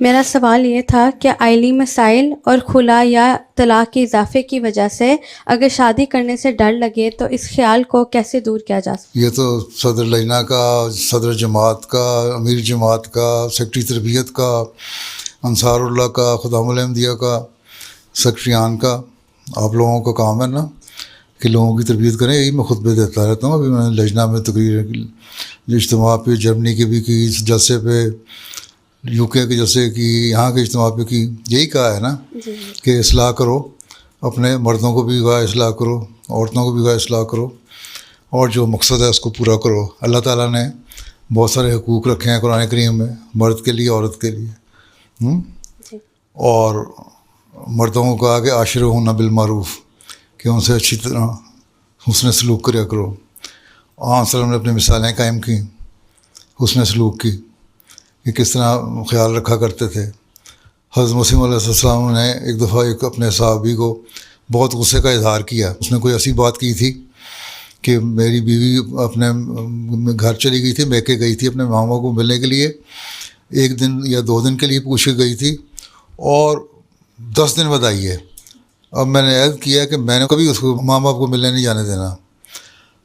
میرا سوال یہ تھا کہ آئلی مسائل اور خلا یا طلاق کے اضافے کی وجہ سے اگر شادی کرنے سے ڈر لگے تو اس خیال کو کیسے دور کیا جا سکتا؟ یہ تو صدر لجنہ کا، صدر جماعت کا، امیر جماعت کا، سیکرٹری تربیت کا، انصار اللہ کا، خدام الحمدیہ کا، سیکرٹریان کا، آپ لوگوں کا کام ہے نا کہ لوگوں کی تربیت کریں. یہی میں خطبے دیتا رہتا ہوں. ابھی میں نے لجنہ میں تقریر جو اجتماع پہ جرمنی کی بھی کی، اس جلسے پہ یو کے کے جلسے کی، یہاں کے اجتماع پہ کی. یہی کہا ہے نا کہ اصلاح کرو، اپنے مردوں کو بھی کہا اصلاح کرو، عورتوں کو بھی کہا اصلاح کرو، اور جو مقصد ہے اس کو پورا کرو. اللہ تعالیٰ نے بہت سارے حقوق رکھے ہیں قرآن کریم میں، مرد کے لیے، عورت کے لیے. اور مردوں کو کہا کہ عاشرہن بالمعروف، کہ ان سے اچھی طرح حسن سلوک کریا کرو. آن وسلم نے اپنی مثالیں قائم کیں حسن سلوک کی کہ کس طرح خیال رکھا کرتے تھے. حضرت مسیم علیہ السلام نے ایک دفعہ ایک اپنے صحابی کو بہت غصے کا اظہار کیا. اس نے کوئی ایسی بات کی تھی کہ میری بیوی اپنے گھر چلی گئی تھی، میکے گئی تھی اپنے ماما کو ملنے کے لیے، 1 دن یا 2 دن کے لیے پوچھ کے گئی تھی، اور 10 دن بعد آئی ہے. اب میں نے عہد کیا کہ میں نے کبھی اس کو ماں باپ کو ملنے نہیں جانے دینا.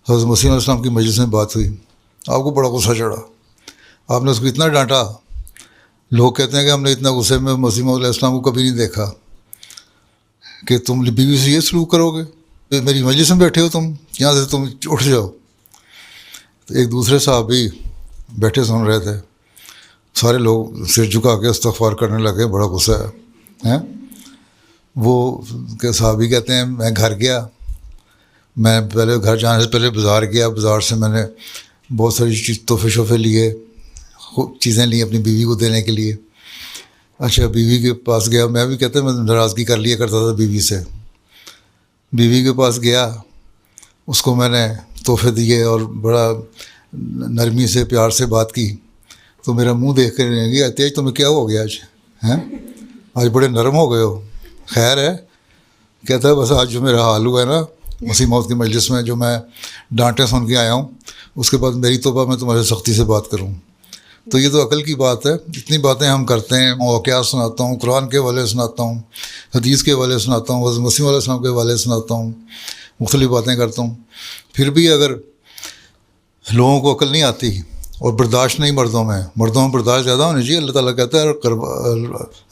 حضرت مسیم علیہ السلام کی مجلس میں بات ہوئی، آپ کو بڑا غصہ چڑھا، آپ نے اس کو اتنا ڈانٹا. لوگ کہتے ہیں کہ ہم نے اتنا غصے میں مسیم علیہ السلام کو کبھی نہیں دیکھا کہ تم بیوی سے یہ سلوک کرو گے، میری مجلس میں بیٹھے ہو، تم یہاں سے تم اٹھ جاؤ. تو ایک دوسرے صحابی بیٹھے سن رہے تھے، سارے لوگ سر جھکا کے استغفار کرنے لگے، بڑا غصہ ہے. وہ صحابی کہتے ہیں میں گھر گیا، میں پہلے گھر جانے سے پہلے بازار گیا، بازار سے میں نے بہت ساری تحفے شوفے لیے، چیزیں لی اپنی بیوی کو دینے کے لیے. اچھا بیوی کے پاس گیا، میں بھی کہتے ہیں میں ناراضگی کر لیا کرتا تھا بیوی سے. بیوی کے پاس گیا، اس کو میں نے تحفے دیے اور بڑا نرمی سے پیار سے بات کی. تو میرا منہ دیکھ کر رہ گیا، تیج تمہیں کیا ہو گیا آج ہیں، آج بڑے نرم ہو گئے ہو، خیر ہے؟ کہتا ہے بس آج جو میرا حال ہوا ہے نا مسیح موت کی مجلس میں، جو میں ڈانٹے سن کے آیا ہوں، اس کے بعد میری توبہ میں تمہارے سختی سے بات کروں. تو یہ تو عقل کی بات ہے. اتنی باتیں ہم کرتے ہیں، واقعات سناتا ہوں، قرآن کے حوالے سناتا ہوں، حدیث کے حوالے سناتا ہوں، حضرت مسیح علیہ السلام کے حوالے سناتا ہوں، مختلف باتیں کرتا ہوں. پھر بھی اگر لوگوں کو عقل نہیں آتی اور برداشت نہیں مردوں میں برداشت زیادہ ہونی چاہیے. اللہ تعالیٰ کہتا ہے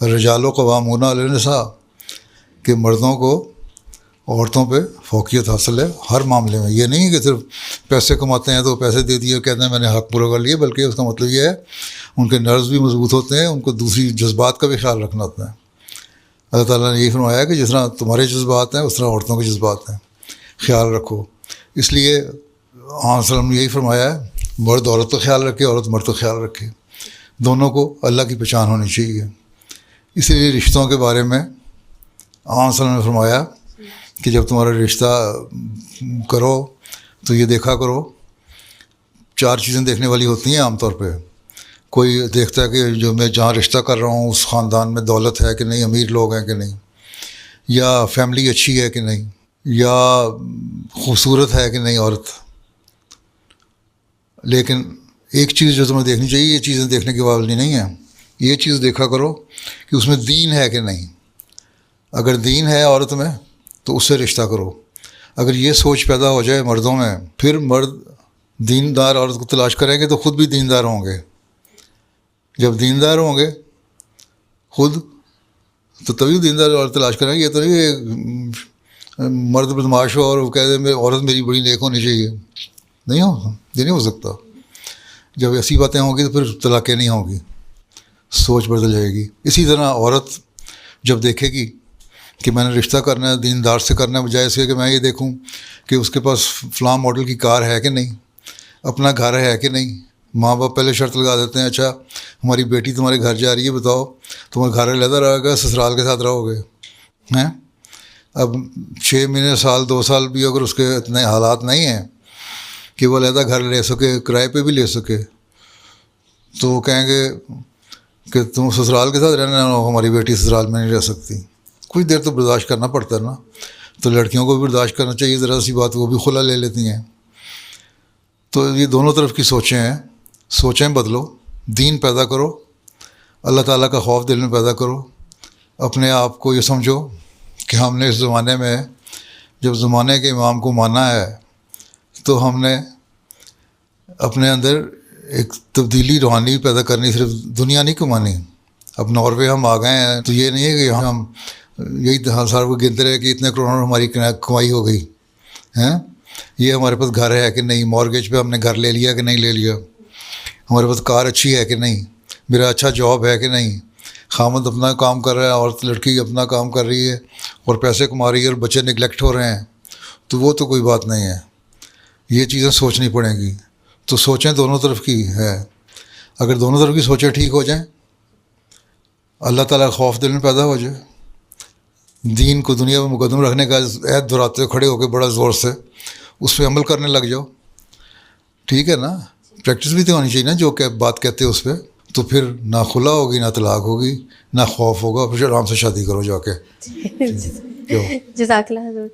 الرجال قوامون علی النساء، کہ مردوں کو عورتوں پہ فوقیت حاصل ہے ہر معاملے میں. یہ نہیں کہ صرف پیسے کماتے ہیں تو پیسے دے دیے کہتے ہیں میں نے حق پورا کر لیا، بلکہ اس کا مطلب یہ ہے ان کے نرز بھی مضبوط ہوتے ہیں، ان کو دوسری جذبات کا بھی خیال رکھنا ہوتا ہے. اللہ تعالیٰ نے یہی فرمایا کہ جس طرح تمہارے جذبات ہیں اس طرح عورتوں کے جذبات ہیں، خیال رکھو. اس لیے آن وسلم نے یہی فرمایا ہے مرد عورت کا خیال رکھے، عورت مرد کا خیال رکھے، دونوں کو اللہ کی پہچان ہونی چاہیے. اسی لیے رشتوں کے بارے میں آن وسلم نے فرمایا کہ جب تمہارا رشتہ کرو تو یہ دیکھا کرو، 4 چیزیں دیکھنے والی ہوتی ہیں عام طور پہ. کوئی دیکھتا ہے کہ جو میں جہاں رشتہ کر رہا ہوں اس خاندان میں دولت ہے کہ نہیں، امیر لوگ ہیں کہ نہیں، یا فیملی اچھی ہے کہ نہیں، یا خوبصورت ہے کہ نہیں عورت. لیکن ایک چیز جو تمہیں دیکھنی چاہیے، یہ چیزیں دیکھنے کی پابندی نہیں ہے، یہ چیز دیکھا کرو کہ اس میں دین ہے کہ نہیں. اگر دین ہے عورت میں تو اس سے رشتہ کرو. اگر یہ سوچ پیدا ہو جائے مردوں میں، پھر مرد دیندار عورت کو تلاش کریں گے تو خود بھی دیندار ہوں گے. جب دیندار ہوں گے خود تو تبھی دیندار عورت تلاش کریں گے. یہ تو نہیں کہ مرد بدماش ہو اور وہ کہہ دیں عورت میری بڑی نیک ہونی چاہیے، نہیں ہو، یہ نہیں ہو سکتا. جب ایسی باتیں ہوں گی تو پھر طلاقیں نہیں ہوں گی، سوچ بدل جائے گی. اسی طرح عورت جب دیکھے گی کہ میں نے رشتہ کرنا ہے دیندار سے کرنا ہے، بجائے اس کے کہ میں یہ دیکھوں کہ اس کے پاس فلاں ماڈل کی کار ہے کہ نہیں، اپنا گھر ہے کہ نہیں. ماں باپ پہلے شرط لگا دیتے ہیں، اچھا ہماری بیٹی تمہارے گھر جا رہی ہے، بتاؤ تمہارا گھر علیحدہ رہے گا سسرال کے ساتھ رہو گے ہیں. اب 6 مہینے سال 2 سال بھی اگر اس کے اتنے حالات نہیں ہیں کہ وہ علیحدہ گھر لے سکے، کرائے پہ بھی لے سکے، تو وہ کہیں گے کہ تم سسرال کے ساتھ رہنا، ہماری بیٹی سسرال میں نہیں رہ سکتی. کچھ دیر تو برداشت کرنا پڑتا ہے نا. تو لڑکیوں کو بھی برداشت کرنا چاہیے، ذرا سی بات وہ بھی خلا لے لیتی ہیں. تو یہ دونوں طرف کی سوچیں ہیں. سوچیں بدلو، دین پیدا کرو، اللہ تعالیٰ کا خوف دل میں پیدا کرو. اپنے آپ کو یہ سمجھو کہ ہم نے اس زمانے میں جب زمانے کے امام کو مانا ہے تو ہم نے اپنے اندر ایک تبدیلی روحانی پیدا کرنی, صرف دنیا نہیں کمانی. اب ناروے ہم آ گئے ہیں تو یہ نہیں ہے کہ ہم یہی سارے کو گنتے رہے کہ اتنے کروڑوں ہماری کمائی ہو گئی ہیں. یہ ہمارے پاس گھر ہے کہ نہیں, مارگیج پہ ہم نے گھر لے لیا کہ نہیں لے لیا, ہمارے پاس کار اچھی ہے کہ نہیں, میرا اچھا جاب ہے کہ نہیں, خامد اپنا کام کر رہا ہے, عورت لڑکی اپنا کام کر رہی ہے اور پیسے کما رہی ہے اور بچے نگلیکٹ ہو رہے ہیں, تو وہ تو کوئی بات نہیں ہے. یہ چیزیں سوچنی پڑیں گی. تو سوچیں دونوں طرف کی ہے. اگر دونوں طرف کی سوچیں ٹھیک ہو جائیں, اللہ تعالیٰ کا خوف دل میں پیدا ہو جائے, دین کو دنیا میں مقدم رکھنے کا عہد دہراتے ہو کھڑے ہو کے بڑا زور سے اس پہ عمل کرنے لگ جاؤ, ٹھیک ہے نا. پریکٹس بھی تو ہونی چاہیے نا جو کہ بات کہتے ہیں اس پہ. تو پھر نہ خلا ہوگی, نہ طلاق ہوگی, نہ خوف ہوگا, پھر آرام سے شادی کرو جا کے. جزاک اللہ حضور.